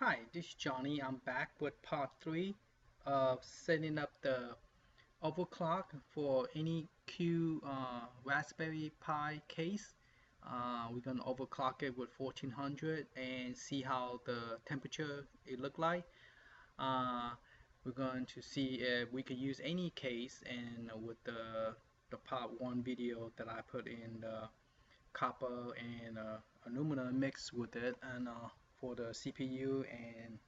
Hi, this is Johnny. I'm back with part 3 of setting up the overclock for any Raspberry Pi case. We're going to overclock it with 1400 and see how the temperature it look like. We're going to see if we could use any case, and with the part 1 video that I put in the copper and aluminum mixed with it, and for the CPU, and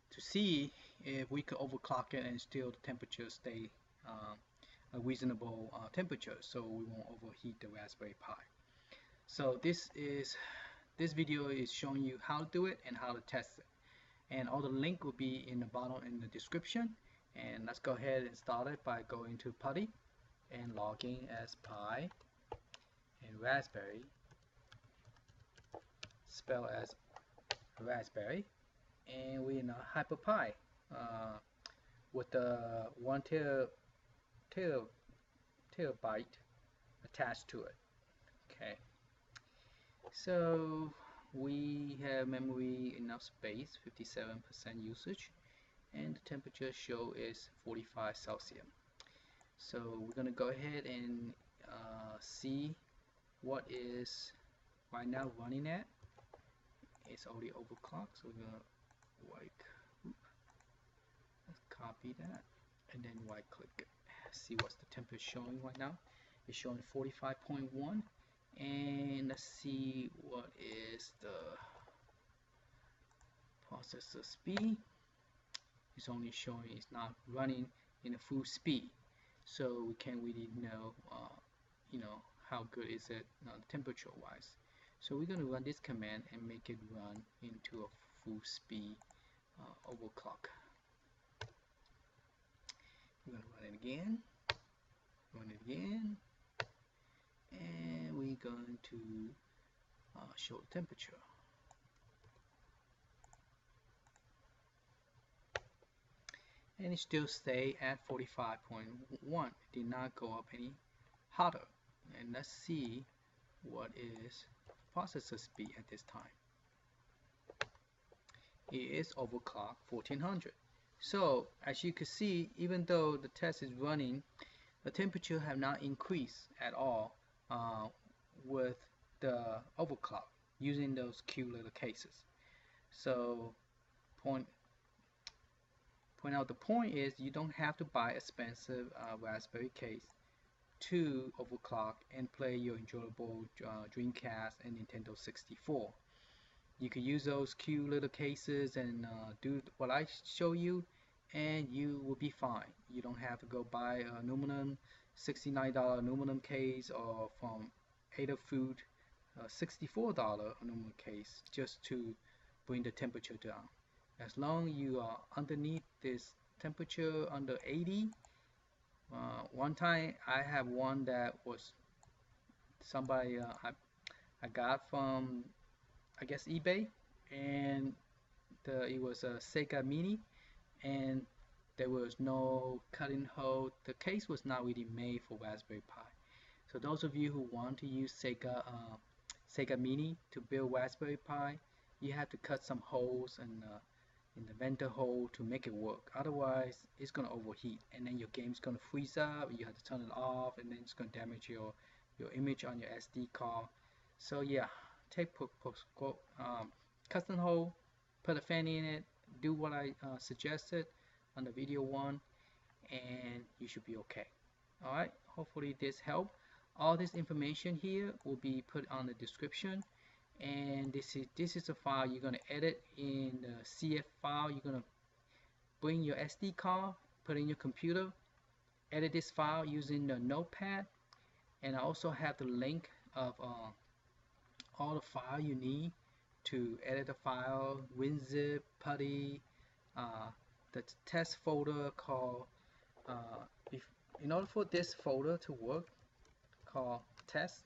to see if we could overclock it and still the temperature stay a reasonable temperature, so we won't overheat the Raspberry Pi. So this video is showing you how to do it and how to test it, and all the link will be in the bottom in the description. And let's go ahead and start it by going to Putty and logging as Pi and Raspberry, spelled as Raspberry, and we're in a HyperPi with the 1 terabyte attached to it. Okay, so we have memory enough space, 57% usage, and the temperature show is 45 Celsius. So we're gonna go ahead and see what is right now running at. It's already overclocked, so we're gonna let's copy that and then right click it. See what's the temperature showing right now. It's showing 45.1, and let's see what is the processor speed. It's only showing it's not running in a full speed, so we can't really know how good is it temperature wise. So we're going to run this command and make it run into a full speed overclock. We're going to run it again, and we're going to show the temperature. And it still stay at 45.1. Did not go up any hotter. And let's see what is processor speed at this time. It is overclocked 1400. So as you can see, even though the test is running, the temperature have not increased at all with the overclock using those cute little cases. So point out the point is, you don't have to buy expensive Raspberry case to overclock and play your enjoyable Dreamcast and Nintendo 64. You can use those cute little cases and do what I show you, and you will be fine. You don't have to go buy an aluminum $69 aluminum case, or from Adafruit $64 aluminum case, just to bring the temperature down. As long as you are underneath this temperature under 80. One time I have one that was somebody I got from, I guess, eBay, and it was a Sega Mini, and there was no cutting hole. The case was not really made for Raspberry Pi. So those of you who want to use Sega Mini to build Raspberry Pi, you have to cut some holes in the venter hole to make it work. Otherwise it's going to overheat, and then your game's going to freeze up. You have to turn it off, and then it's going to damage your image on your SD card. So yeah, take custom hole, put a fan in it, do what I suggested on the video 1, and you should be okay. Alright, hopefully this helped. All this information here will be put on the description. And this is a file you're going to edit in the CF file. You're going to bring your SD card, put it in your computer, edit this file using the Notepad, and I also have the link of all the file you need to edit the file: Winzip, Putty, the test folder called in order for this folder to work, called test.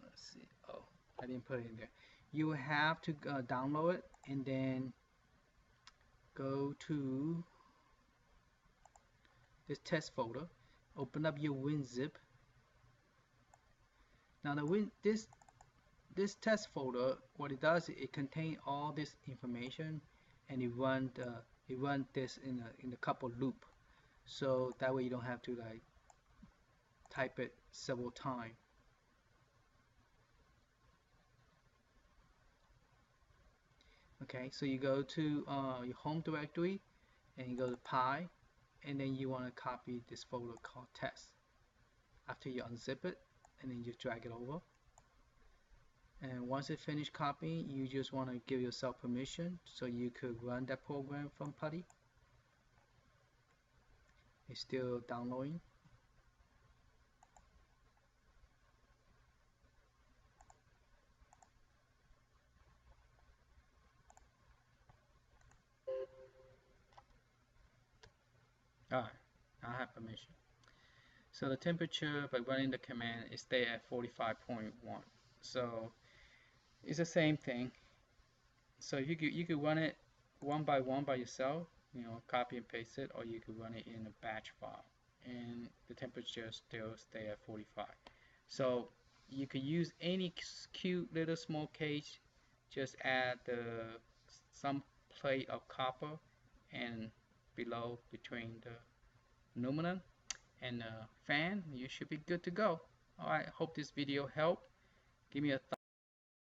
Let's see. Oh, I didn't put it in there. You will have to download it, and then go to this test folder, open up your Winzip. Now this test folder, what it does, it contains all this information, and it run this in a couple loop, so that way you don't have to like type it several times. Okay, so you go to your home directory and you go to Pi, and then you want to copy this folder called test. After you unzip it, and then you drag it over. And once it finished copying, you just want to give yourself permission so you could run that program from Putty. It's still downloading. Alright, I have permission. So the temperature by running the command is stay at 45.1. So it's the same thing. So you could run it one by yourself, copy and paste it, or you could run it in a batch file, and the temperature still stay at 45. So you could use any cute little small cage, just add some plate of copper and below between the aluminum and the fan, you should be good to go. Alright, hope this video helped. Give me a thumbs